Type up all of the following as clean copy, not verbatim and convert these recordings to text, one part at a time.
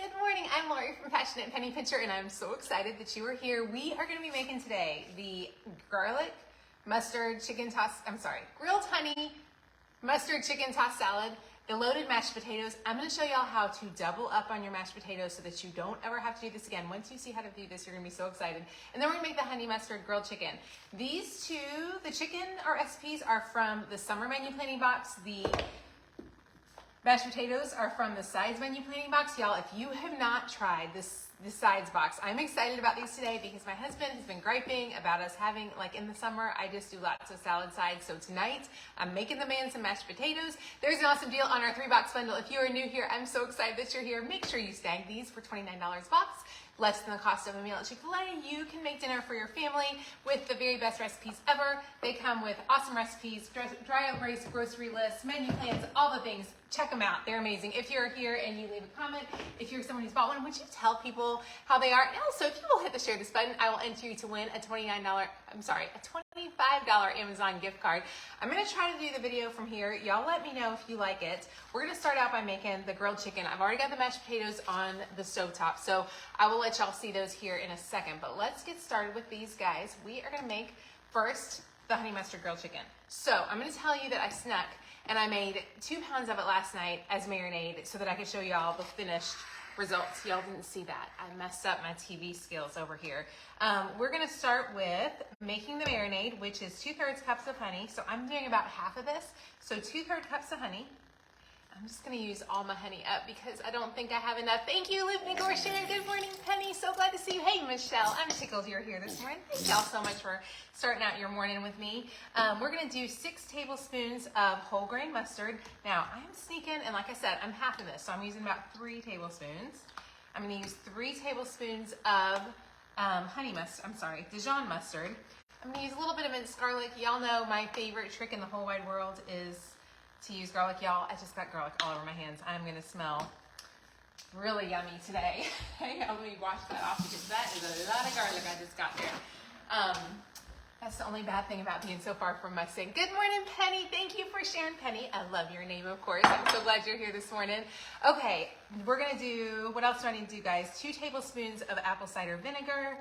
Good morning. I'm Lori from Passionate Penny Pincher, and I'm so excited that you are here. We are going to be making today the garlic mustard chicken toss, grilled honey mustard chicken tossed salad, the loaded mashed potatoes. I'm going to show y'all how to double up on your mashed potatoes so that you don't ever have to do this again. Once you see how to do this, you're going to be so excited. And then we're going to make the honey mustard grilled chicken. These two, the chicken recipes are from the summer menu planning box. The mashed potatoes are from the sides menu planning box. Y'all, if you have not tried this sides box, I'm excited about these today because my husband has been griping about us having, like in the summer, I just do lots of salad sides. So tonight, I'm making the man some mashed potatoes. There's an awesome deal on our 3-box bundle. If you are new here, I'm so excited that you're here. Make sure you snag these for $29 a box. Less than the cost of a meal at Chick-fil-A. You can make dinner for your family with the very best recipes ever. They come with awesome recipes, dry erase grocery lists, menu plans, all the things. Check them out. They're amazing. If you're here and you leave a comment, if you're someone who's bought one, would you tell people how they are? And also, if you will hit the share this button, I will enter you to win a $25 Amazon gift card. I'm going to try to do the video from here. Y'all let me know if you like it. We're going to start out by making the grilled chicken. I've already got the mashed potatoes on the stovetop, so I will let y'all see those here in a second. But let's get started with these guys. We are going to make first the honey mustard grilled chicken. So I'm going to tell you that I snuck and I made 2 pounds of it last night as marinade so that I could show y'all the finished results. Y'all didn't see that. I messed up my TV skills over here. We're going to start with making the marinade, which is 2/3 cups of honey. So I'm doing about half of this. So 2/3 cups of honey. I'm just going to use all my honey up because I don't think I have enough. Thank you, Liv Sharon. Good morning, Penny. So glad to see you. Hey, Michelle. I'm tickled you're here this morning. Thank y'all so much for starting out your morning with me. We're going to do 6 tablespoons of whole grain mustard. Now, I'm sneaking, and like I said, I'm half of this, so I'm using about 3 tablespoons. I'm going to use 3 tablespoons of Dijon mustard. I'm going to use a little bit of minced garlic. Y'all know my favorite trick in the whole wide world is to use garlic. Y'all, I just got garlic all over my hands. I'm going to smell really yummy today. Let me wash that off because that is a lot of garlic I just got there. That's the only bad thing about being so far from my sink. Good morning, Penny. Thank you for sharing, Penny. I love your name, of course. I'm so glad you're here this morning. Okay, we're going to do, what else do I need to do, guys? 2 tablespoons of apple cider vinegar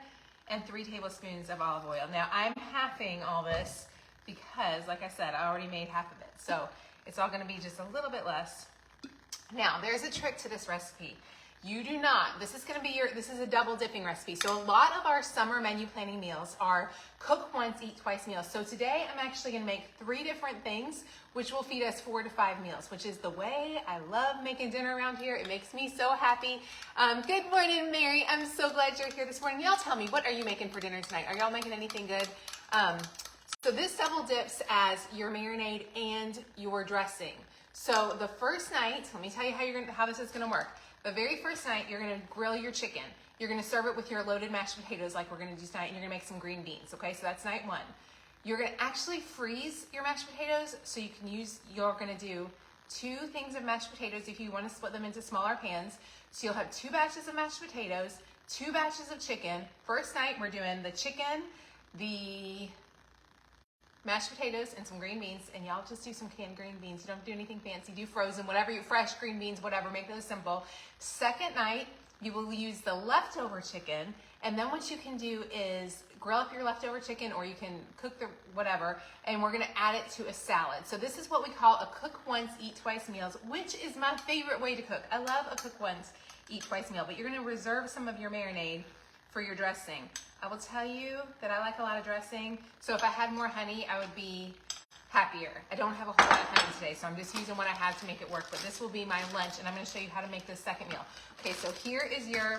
and 3 tablespoons of olive oil. Now, I'm halving all this because, like I said, I already made half of it. So it's all going to be just a little bit less. Now, there's a trick to this recipe. You do not, this is a double dipping recipe. So a lot of our summer menu planning meals are cook once, eat twice meals. So today I'm actually going to make 3 different things, which will feed us 4 to 5 meals, which is the way I love making dinner around here. It makes me so happy. Good morning, Mary. I'm so glad you're here this morning. Y'all tell me, what are you making for dinner tonight? Are y'all making anything good? So this double dips as your marinade and your dressing. So the first night, let me tell you how this is going to work. The very first night, you're going to grill your chicken. You're going to serve it with your loaded mashed potatoes like we're going to do tonight, and you're going to make some green beans, okay? So that's night 1. You're going to actually freeze your mashed potatoes so you're going to do 2 things of mashed potatoes if you want to split them into smaller pans. So you'll have 2 batches of mashed potatoes, 2 batches of chicken. First night, we're doing the chicken, the mashed potatoes, and some green beans, and y'all just do some canned green beans. You don't have to do anything fancy. Do frozen, fresh green beans, whatever. Make those simple. Second night, you will use the leftover chicken, and then what you can do is grill up your leftover chicken, or you can cook the whatever, and we're going to add it to a salad. So this is what we call a cook once, eat twice meals, which is my favorite way to cook. I love a cook once, eat twice meal, but you're going to reserve some of your marinade for your dressing. I will tell you that I like a lot of dressing, so if I had more honey, I would be happier. I don't have a whole lot of honey today, so I'm just using what I have to make it work, but this will be my lunch, and I'm going to show you how to make this second meal. Okay, so here is your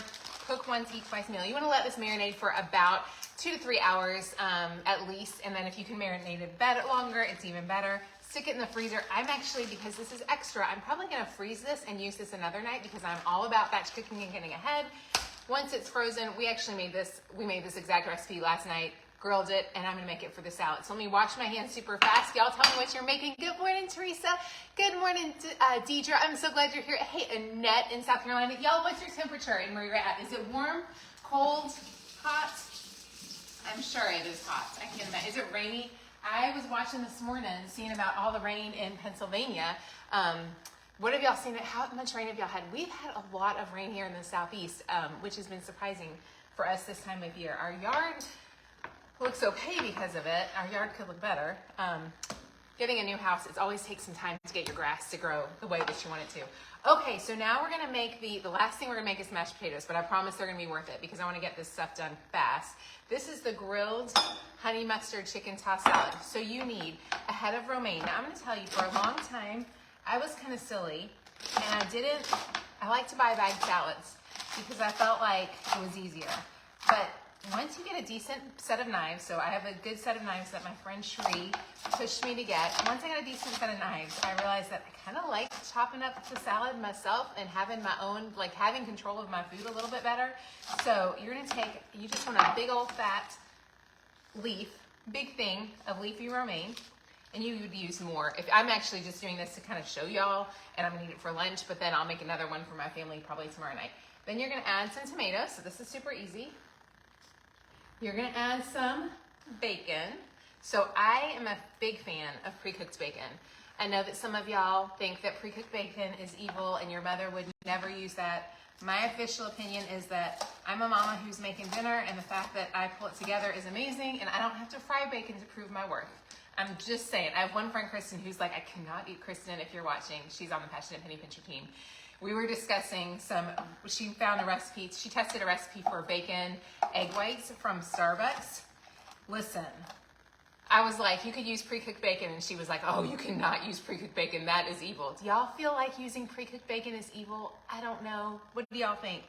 cook once, eat twice meal. You want to let this marinate for about 2 to 3 hours at least, and then if you can marinate it longer, it's even better. Stick it in the freezer. I'm actually, because this is extra, I'm probably going to freeze this and use this another night because I'm all about batch cooking and getting ahead. Once it's frozen, we made this exact recipe last night, grilled it, and I'm going to make it for the salad. So let me wash my hands super fast. Y'all tell me what you're making. Good morning, Teresa. Good morning, Deidre. I'm so glad you're here. Hey, Annette in South Carolina. Y'all, what's your temperature and where you're at? Is it warm, cold, hot? I'm sure it is hot. I can imagine. Is it rainy? I was watching this morning, seeing about all the rain in Pennsylvania. What have y'all seen? How much rain have y'all had? We've had a lot of rain here in the southeast, which has been surprising for us this time of year. Our yard looks okay because of it. Our yard could look better. Getting a new house, it always takes some time to get your grass to grow the way that you want it to. Okay, so now we're gonna make the last thing we're gonna make is mashed potatoes, but I promise they're gonna be worth it because I wanna get this stuff done fast. This is the grilled honey mustard chicken tossed salad. So you need a head of romaine. Now I'm gonna tell you, for a long time, I was kind of silly and I like to buy bagged salads because I felt like it was easier. But once you get a decent set of knives, so I have a good set of knives that my friend Cherie pushed me to get. Once I got a decent set of knives, I realized that I kind of like chopping up the salad myself and having my own, like having control of my food a little bit better. So you're gonna you just want a big old fat leaf, big thing of leafy romaine, and you would use more. If I'm actually just doing this to kind of show y'all, and I'm gonna eat it for lunch, but then I'll make another one for my family probably tomorrow night. Then you're gonna add some tomatoes, so this is super easy. You're gonna add some bacon. So I am a big fan of pre-cooked bacon. I know that some of y'all think that pre-cooked bacon is evil and your mother would never use that. My official opinion is that I'm a mama who's making dinner, and the fact that I pull it together is amazing, and I don't have to fry bacon to prove my worth. I'm just saying. I have one friend, Kristen, who's like, I cannot eat. Kristen, if you're watching, she's on the Passionate Penny Pincher team. We were discussing she found a recipe, she tested a recipe for bacon egg whites from Starbucks. Listen, I was like, you could use pre-cooked bacon, and she was like, oh, you cannot use pre-cooked bacon, that is evil. Do y'all feel like using pre-cooked bacon is evil? I don't know. What do y'all think?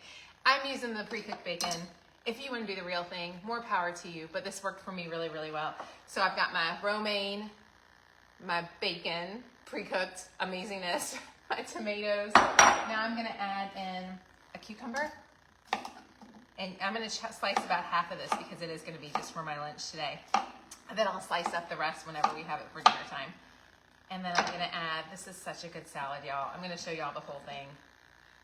I'm using the pre-cooked bacon. If you want to do the real thing, more power to you, but this worked for me really, really well. So I've got my romaine, my bacon, pre-cooked amazingness, my tomatoes. Now I'm gonna add in a cucumber, and I'm gonna slice about half of this because it is gonna be just for my lunch today. And then I'll slice up the rest whenever we have it for dinner time. And then I'm gonna add, this is such a good salad, y'all. I'm gonna show y'all the whole thing.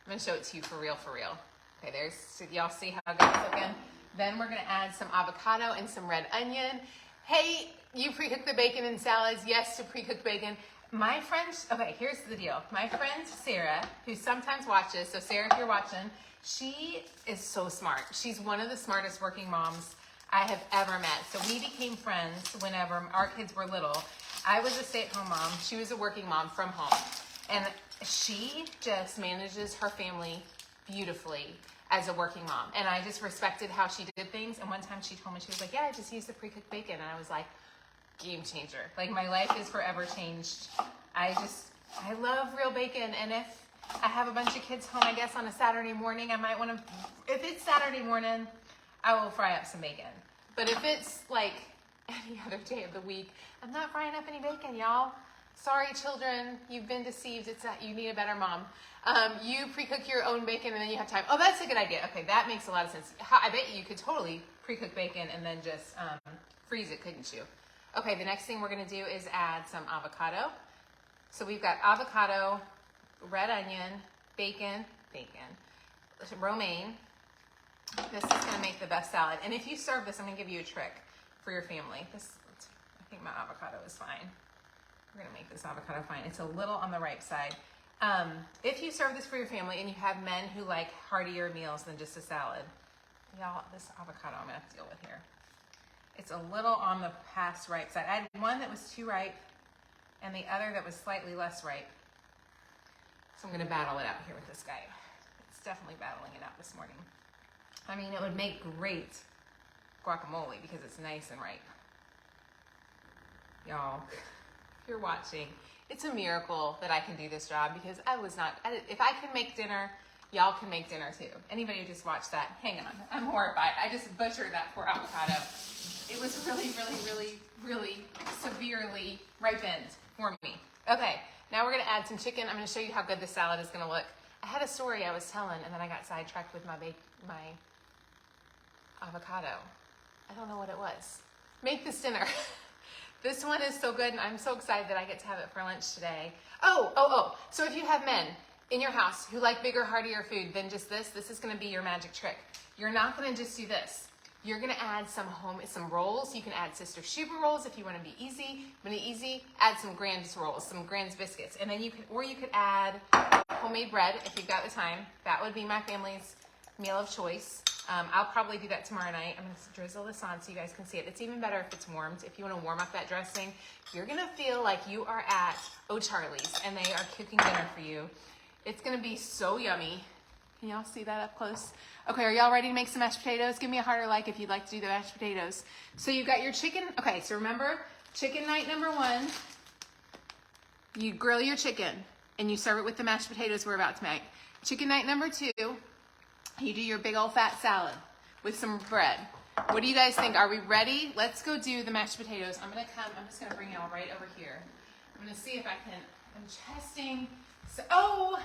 I'm gonna show it to you for real, for real. Okay, so y'all see how good it's looking? Then we're gonna add some avocado and some red onion. Hey, you pre-cook the bacon in salads? Yes to pre-cooked bacon. My friend, okay, here's the deal. My friend Sarah, who sometimes watches, so Sarah, if you're watching, she is so smart. She's one of the smartest working moms I have ever met. So we became friends whenever our kids were little. I was a stay-at-home mom. She was a working mom from home. And she just manages her family beautifully as a working mom. And I just respected how she did things. And one time she told me, she was like, yeah, I just use the pre-cooked bacon. And I was like, game changer. Like, my life is forever changed. I love real bacon. And if I have a bunch of kids home, I guess on a Saturday morning, I might want to, if it's Saturday morning, I will fry up some bacon. But if it's like any other day of the week, I'm not frying up any bacon, y'all. Sorry, children, you've been deceived. It's that you need a better mom. You pre-cook your own bacon and then you have time. Oh, that's a good idea. Okay, that makes a lot of sense. I bet you could totally pre-cook bacon and then just freeze it, couldn't you? Okay, the next thing we're gonna do is add some avocado. So we've got avocado, red onion, bacon, romaine. This is gonna make the best salad. And if you serve this, I'm gonna give you a trick for your family. I think my avocado is fine. We're gonna make this avocado fine. It's a little on the ripe side. If you serve this for your family and you have men who like heartier meals than just a salad, y'all, this avocado I'm gonna have to deal with here. It's a little on the past ripe side. I had one that was too ripe and the other that was slightly less ripe. So I'm gonna battle it out here with this guy. It's definitely battling it out this morning. I mean, it would make great guacamole because it's nice and ripe. Y'all, if you're watching, it's a miracle that I can do this job because if I can make dinner, y'all can make dinner too. Anybody who just watched that, hang on, I'm horrified. I just butchered that poor avocado. It was really, really, really, really severely ripened for me. Okay, now we're gonna add some chicken. I'm gonna show you how good this salad is gonna look. I had a story I was telling and then I got sidetracked with my avocado. I don't know what it was. Make this dinner. This one is so good and I'm so excited that I get to have it for lunch today. Oh. So if you have men in your house who like bigger, heartier food than just this is gonna be your magic trick. You're not gonna just do this. You're gonna add some rolls. You can add Sister Schuber rolls if you want to be easy. Add some Grand's rolls, some Grand's biscuits, and then you could add homemade bread if you've got the time. That would be my family's meal of choice. I'll probably do that tomorrow night. I'm gonna drizzle this on so you guys can see it. It's even better if it's warmed. If you want to warm up that dressing, you're gonna feel like you are at O'Charlie's and they are cooking dinner for you. It's gonna be so yummy. Can y'all see that up close? Okay, are y'all ready to make some mashed potatoes? Give me a harder like if you'd like to do the mashed potatoes. So you've got your chicken. Okay, so remember, chicken night number 1, you grill your chicken and you serve it with the mashed potatoes we're about to make. Chicken night number 2, you do your big old fat salad with some bread. What do you guys think? Are we ready? Let's go do the mashed potatoes. I'm just gonna bring y'all right over here. I'm gonna see if I can, I'm testing. So, oh,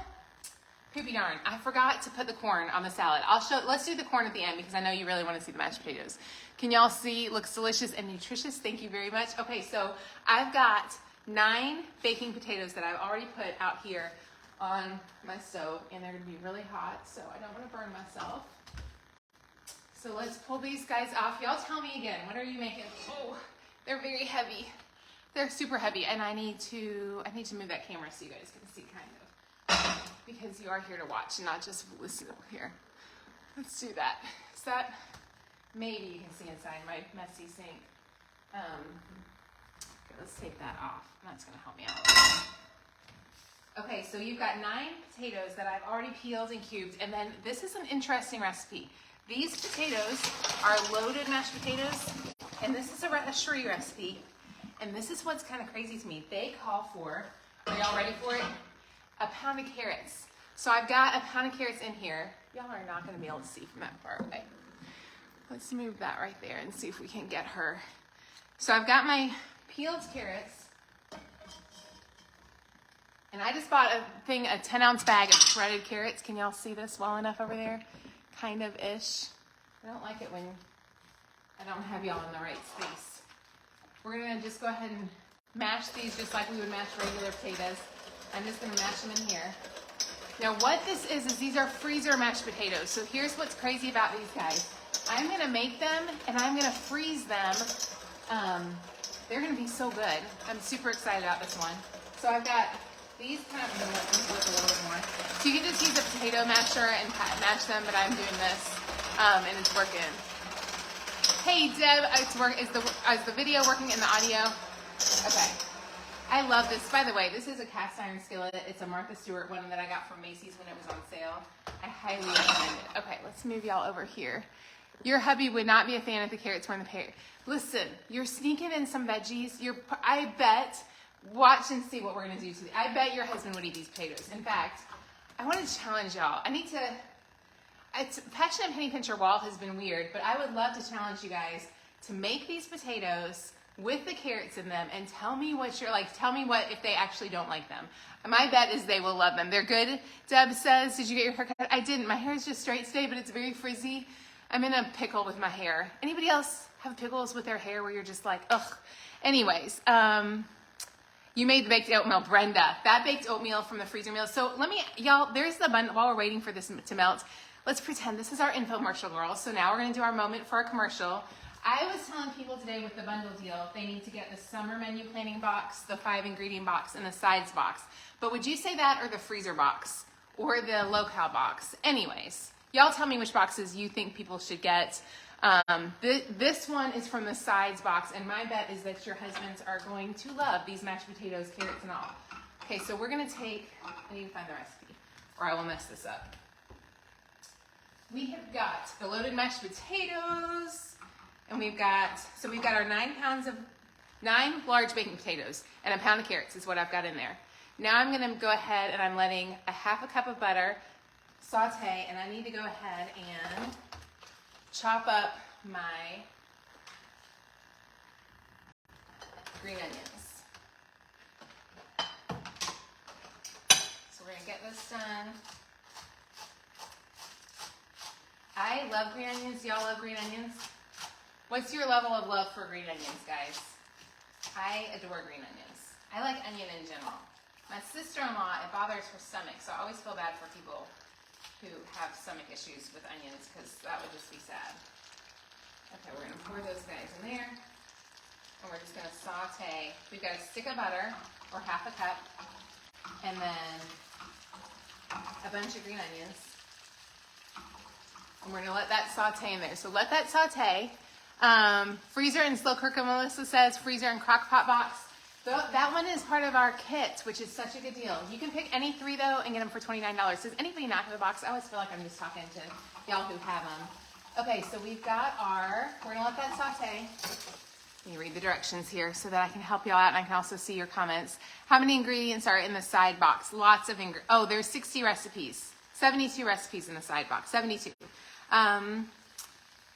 poopy darn, I forgot to put the corn on the salad. Let's do the corn at the end because I know you really want to see the mashed potatoes. Can y'all see? Looks delicious and nutritious. Thank you very much. Okay, so I've got 9 baking potatoes that I've already put out here on my stove, and they're gonna be really hot, so I don't want to burn myself. So let's pull these guys off. Y'all tell me again, what are you making? Oh, they're very heavy. They're super heavy, and I need to move that camera so you guys can see kind of, because you are here to watch and not just listen over here. Let's do that. Is that, maybe you can see inside my messy sink. Okay, let's take that off. That's gonna help me out a little bit. Okay, so you've got 9 potatoes that I've already peeled and cubed, and then this is an interesting recipe. These potatoes are loaded mashed potatoes, and this is a Cherie recipe, and this is what's kind of crazy to me. They call for, are y'all ready for it? A pound of carrots. So I've got a pound of carrots in here. Y'all are not gonna be able to see from that far away. Let's move that right there and see if we can get her. So I've got my peeled carrots, and I just bought a 10-ounce bag of shredded carrots. Can y'all see this well enough over there? Kind of ish. I don't like it when I don't have y'all in the right space. We're gonna just go ahead and mash these just like we would mash regular potatoes. I'm just gonna mash them in here. Now what this is these are freezer mashed potatoes. So here's what's crazy about these guys. I'm gonna make them and I'm gonna freeze them. They're gonna be so good. I'm super excited about this one. So I've got these kind of look a little bit more. So you can just use a potato masher and mash them, but I'm doing this, and it's working. Hey Deb, is the video working in the audio? Okay. I love this. By the way, this is a cast iron skillet. It's a Martha Stewart one that I got from Macy's when it was on sale. I highly recommend it. Okay, let's move y'all over here. Your hubby would not be a fan of the carrots when the pear. Listen, you're sneaking in some veggies. I bet. Watch and see what we're gonna do today. I bet your husband would eat these potatoes. In fact, I want to challenge y'all. Passionate Penny Pincher Wall has been weird, but I would love to challenge you guys to make these potatoes with the carrots in them and tell me what if they actually don't like them. My bet is they will love them. They're good. Deb says, did you get your hair cut? I didn't. My hair is just straight today, but it's very frizzy. I'm in a pickle with my hair. Anybody else have pickles with their hair where you're just like, ugh? Anyways, you made the baked oatmeal, Brenda. That baked oatmeal from the freezer meal. So y'all, there's the bun. While we're waiting for this to melt, let's pretend this is our infomercial, girls. So now we're gonna do our moment for our commercial. I was telling people today with the bundle deal, they need to get the summer menu planning box, the 5-ingredient box, and the sides box. But would you say that or the freezer box or the low-cal box? Anyways, y'all tell me which boxes you think people should get. This one is from the sides box, and my bet is that your husbands are going to love these mashed potatoes, carrots, and all. Okay, so we're gonna take, I need to find the recipe, or I will mess this up. We have got the loaded mashed potatoes, and we've got our 9 large baking potatoes, and a pound of carrots is what I've got in there. Now I'm gonna go ahead and I'm letting a half a cup of butter saute, and I need to go ahead and chop up my green onions. So we're gonna get this done. I love green onions. Y'all love green onions? What's your level of love for green onions, guys? I adore green onions. I like onion in general. My sister-in-law, it bothers her stomach, so I always feel bad for people who have stomach issues with onions because that would just be sad. Okay, we're gonna pour those guys in there. And we're just gonna saute. We've got a stick of butter, or half a cup, and then a bunch of green onions. And we're gonna let that saute in there. So let that saute. Freezer and slow cooker, Melissa says, freezer and crock pot box. That one is part of our kit, which is such a good deal. You can pick any 3 though and get them for $29. Does anybody not have a box? I always feel like I'm just talking to y'all who have them. Okay, so we've got we're gonna let that saute. Let me read the directions here so that I can help y'all out and I can also see your comments. How many ingredients are in the side box? Lots of ingredients. There's 60 recipes. 72 recipes in the side box. 72.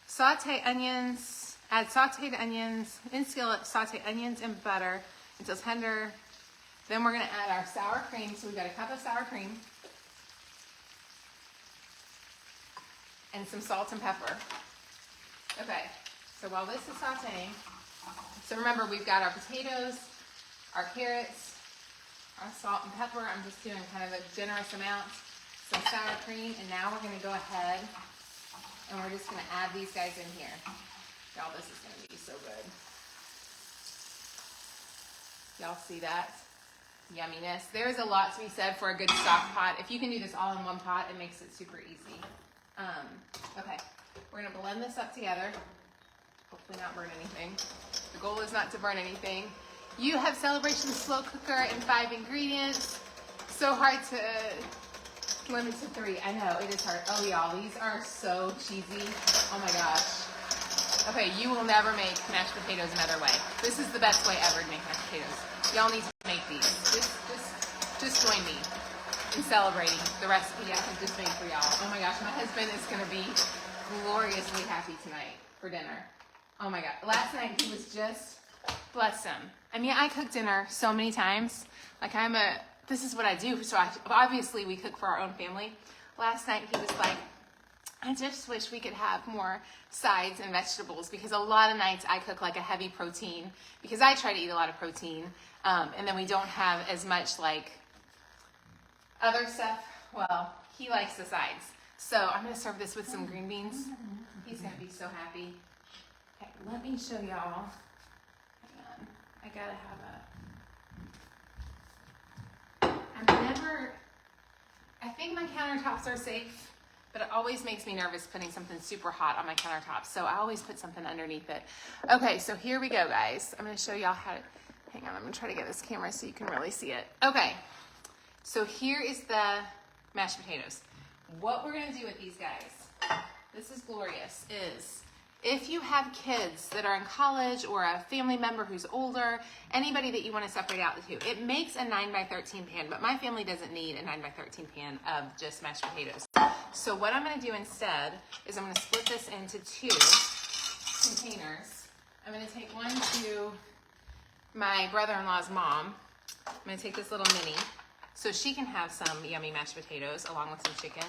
Saute onions. Add sauteed onions in skillet. Saute onions in butter until tender. Then we're going to add our sour cream. So we've got a cup of sour cream. And some salt and pepper. Okay, so while this is sauteing, so remember we've got our potatoes, our carrots, our salt and pepper. I'm just doing kind of a generous amount. Some sour cream, and now we're going to go ahead and we're just going to add these guys in here. Y'all, this is going to be so good. Y'all see that? Yumminess. There's a lot to be said for a good stock pot. If you can do this all in one pot, it makes it super easy. Okay, we're going to blend this up together. Hopefully not burn anything. The goal is not to burn anything. You have Celebration slow cooker and 5 ingredients. So hard to limit to 3. I know, it is hard. Oh, y'all, these are so cheesy. Oh my gosh. Okay, you will never make mashed potatoes another way. This is the best way ever to make mashed potatoes. Y'all need to make these. Just join me in celebrating the recipe I have just made for y'all. Oh my gosh, my husband is going to be gloriously happy tonight for dinner. Oh my God. Last night he was just, bless him. I mean, I cook dinner so many times. Like this is what I do. So obviously we cook for our own family. Last night he was like, I just wish we could have more sides and vegetables, because a lot of nights I cook like a heavy protein because I try to eat a lot of protein. And then we don't have as much like other stuff. Well, he likes the sides. So I'm going to serve this with some green beans. He's going to be so happy. Okay, let me show y'all. Hang on. I got to have I think my countertops are safe, but it always makes me nervous putting something super hot on my countertops. So I always put something underneath it. Okay, so here we go, guys. I'm going to show y'all how to, hang on, I'm going to try to get this camera so you can really see it. Okay, so here is the mashed potatoes. What we're going to do with these guys, this is glorious, is if you have kids that are in college or a family member who's older, anybody that you want to separate out the two, it makes a 9x13 pan, but my family doesn't need a 9x13 pan of just mashed potatoes. So what I'm going to do instead is I'm going to split this into 2 containers. I'm going to take one to my brother-in-law's mom. I'm going to take this little mini so she can have some yummy mashed potatoes along with some chicken.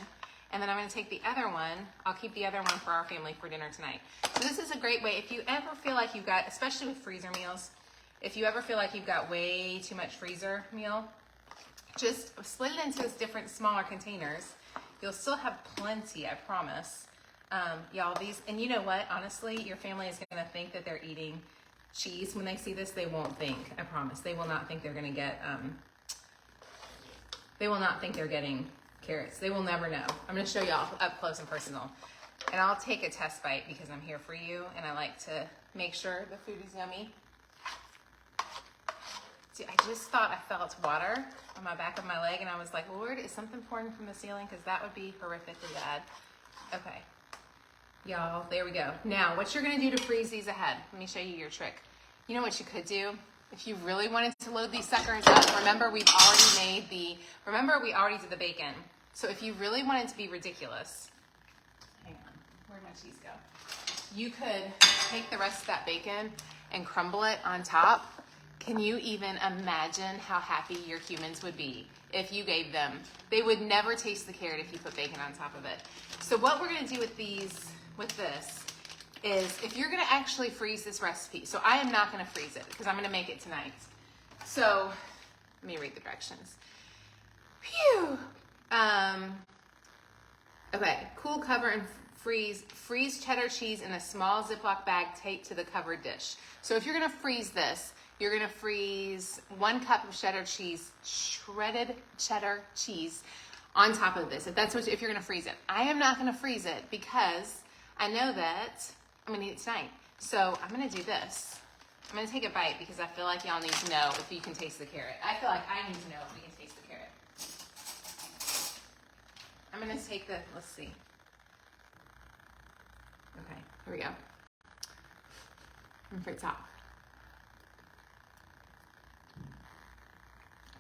And then I'm going to take the other one. I'll keep the other one for our family for dinner tonight. So this is a great way. If you ever feel like you've got, especially with freezer meals, if you ever feel like you've got way too much freezer meal, just split it into different smaller containers. You'll still have plenty, I promise. Y'all, these, and you know what? Honestly, your family is going to think that they're eating cheese. When they see this, they won't think, I promise. They will not think they're going to get, they will not think they're getting carrots. They will never know. I'm going to show y'all up close and personal. And I'll take a test bite because I'm here for you and I like to make sure the food is yummy. See, I just thought I felt water on my back of my leg and I was like, Lord, is something pouring from the ceiling? Because that would be horrifically bad. Okay. Y'all, there we go. Now, what you're going to do to freeze these ahead, let me show you your trick. You know what you could do? If you really wanted to load these suckers up, remember we already did the bacon. So if you really wanted to be ridiculous, hang on, where'd my cheese go? You could take the rest of that bacon and crumble it on top. Can you even imagine how happy your humans would be if you gave them? They would never taste the carrot if you put bacon on top of it. So what we're gonna do with this, is if you're gonna actually freeze this recipe, so I am not gonna freeze it because I'm gonna make it tonight. So, let me read the directions. Phew. Okay, cool, cover, and freeze. Freeze cheddar cheese in a small Ziploc bag taped to the covered dish. So if you're gonna freeze this, you're gonna freeze 1 cup of cheddar cheese, shredded cheddar cheese, on top of this. If you're gonna freeze it. I am not gonna freeze it because I know that I'm gonna eat it tonight. So I'm gonna do this. I'm gonna take a bite because I feel like y'all need to know if you can taste the carrot. I feel like I need to know if we can taste the carrot. I'm gonna take let's see. Okay, here we go. And for top.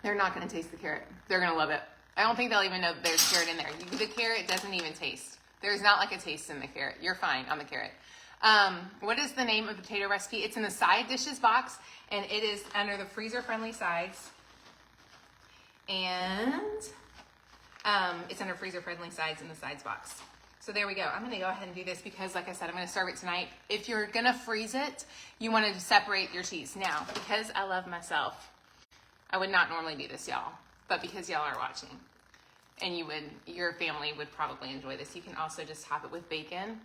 They're not gonna taste the carrot. They're gonna love it. I don't think they'll even know that there's carrot in there. The carrot doesn't even taste. There's not like a taste in the carrot. You're fine on the carrot. What is the name of the potato recipe? It's in the side dishes box, and it is under the freezer-friendly sides. And it's under freezer-friendly sides in the sides box. So there we go. I'm going to go ahead and do this because, like I said, I'm going to serve it tonight. If you're going to freeze it, you want to separate your cheese. Now, because I love myself, I would not normally do this, y'all. But because y'all are watching, and your family would probably enjoy this, you can also just top it with bacon.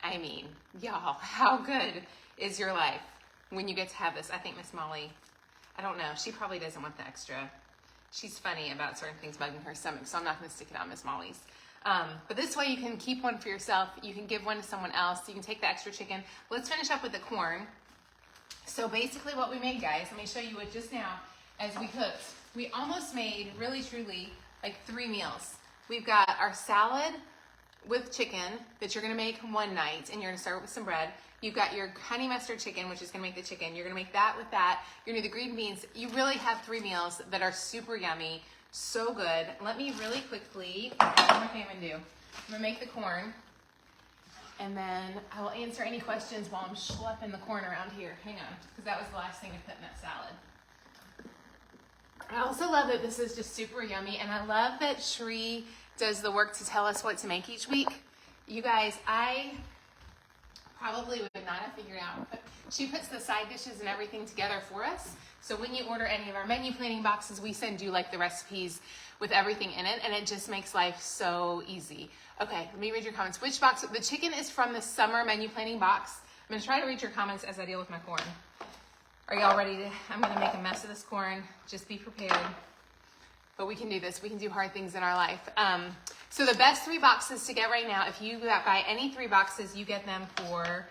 I mean, y'all, how good is your life when you get to have this? I think Miss Molly, I don't know, she probably doesn't want the extra. She's funny about certain things bugging her stomach, so I'm not going to stick it on Miss Molly's. But this way you can keep one for yourself. You can give one to someone else. You can take the extra chicken. Let's finish up with the corn. So basically what we made, guys, let me show you it just now as we cooked. We almost made, really truly, like 3 meals. We've got our salad with chicken that you're gonna make one night, and you're gonna serve it with some bread. You've got your honey mustard chicken, which is gonna make the chicken. You're gonna make that with that. You're gonna do the green beans. You really have 3 meals that are super yummy, so good. Let me really quickly, what am I gonna do? I'm gonna make the corn, and then I will answer any questions while I'm schlepping the corn around here. Hang on, because that was the last thing I put in that salad. I also love that this is just super yummy, and I love that Shree does the work to tell us what to make each week. You guys, I probably would not have figured out, but she puts the side dishes and everything together for us. So when you order any of our menu planning boxes, we send you like the recipes with everything in it, and it just makes life so easy. Okay, let me read your comments. Which box? The chicken is from the summer menu planning box. I'm gonna try to read your comments as I deal with my corn. Are y'all ready to, I'm gonna make a mess of this corn. Just be prepared. But we can do this. We can do hard things in our life. So the best 3 boxes to get right now, if you buy any 3 boxes, you get them for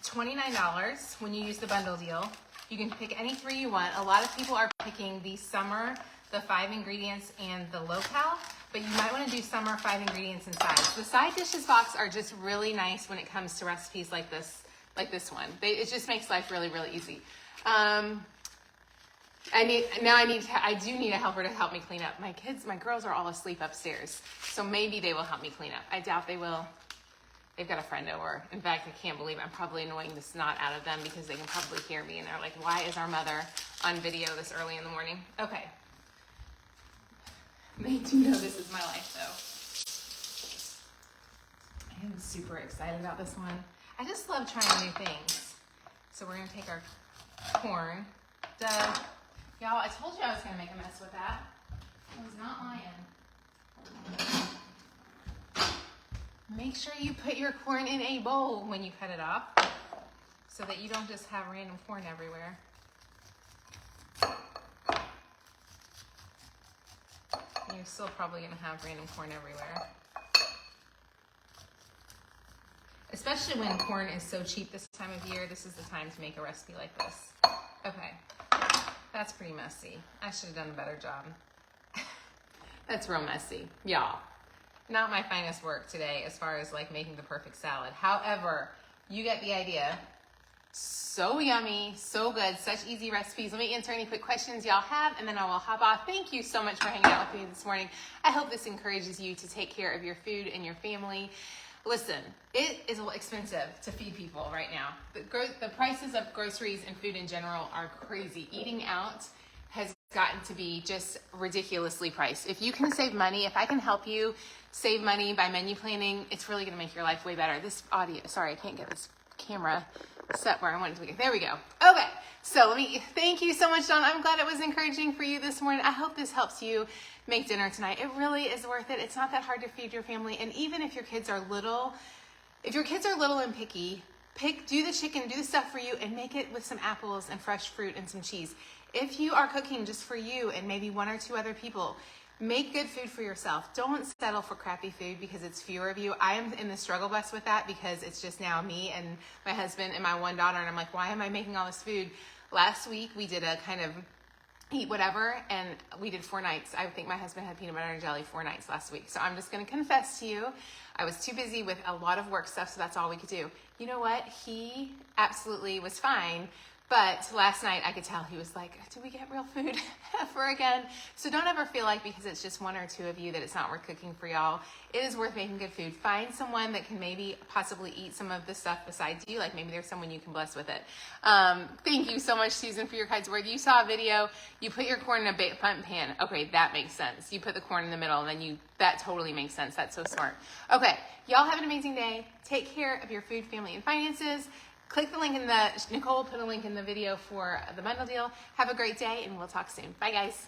$29 when you use the bundle deal. You can pick any 3 you want. A lot of people are picking the summer, the 5 ingredients, and the low-cal, but you might want to do summer, 5 ingredients, and sides. The side dishes box are just really nice when it comes to recipes like this one. It just makes life really, really easy. I do need a helper to help me clean up. My girls are all asleep upstairs, so maybe they will help me clean up. I doubt they will. They've got a friend over. In fact, I can't believe I'm probably annoying the snot out of them because they can probably hear me, and they're like, why is our mother on video this early in the morning? Okay. They do know this is my life, though. I am super excited about this one. I just love trying new things. So we're going to take our corn. Duh. Y'all, I told you I was going to make a mess with that. I was not lying. Make sure you put your corn in a bowl when you cut it off so that you don't just have random corn everywhere. You're still probably going to have random corn everywhere. Especially when corn is so cheap this time of year, this is the time to make a recipe like this. Okay, that's pretty messy. I should have done a better job. That's real messy, y'all. Not my finest work today as far as like making the perfect salad. However, you get the idea. So yummy, so good, such easy recipes. Let me answer any quick questions y'all have, and then I will hop off. Thank you so much for hanging out with me this morning. I hope this encourages you to take care of your food and your family. Listen, it is expensive to feed people right now. The prices of groceries and food in general are crazy. Eating out has gotten to be just ridiculously priced. If you can save money, if I can help you save money by menu planning, it's really going to make your life way better. This audio, sorry, I can't get this camera set where I wanted to be. There we go. Okay, so thank you so much, Dawn. I'm glad it was encouraging for you this morning. I hope this helps you make dinner tonight. It really is worth it. It's not that hard to feed your family. And even if your kids are little, and picky, do the chicken, do the stuff for you, and make it with some apples and fresh fruit and some cheese. If you are cooking just for you and maybe 1 or 2 other people, make good food for yourself. Don't settle for crappy food because it's fewer of you. I am in the struggle bus with that because it's just now me and my husband and my 1 daughter, and I'm like, why am I making all this food? Last week we did a kind of eat whatever, and we did 4 nights. I think my husband had peanut butter and jelly 4 nights last week. So I'm just going to confess to you, I was too busy with a lot of work stuff, so that's all we could do. You know what? He absolutely was fine. But last night I could tell he was like, do we get real food ever again? So don't ever feel like because it's just 1 or 2 of you that it's not worth cooking for y'all. It is worth making good food. Find someone that can maybe possibly eat some of the stuff besides you. Like maybe there's someone you can bless with it. Thank you so much, Susan, for your kind words. You saw a video, you put your corn in a front pan. Okay, that makes sense. You put the corn in the middle and then that totally makes sense. That's so smart. Okay, y'all have an amazing day. Take care of your food, family, and finances. Click the link Nicole put a link in the video for the bundle deal. Have a great day, and we'll talk soon. Bye, guys.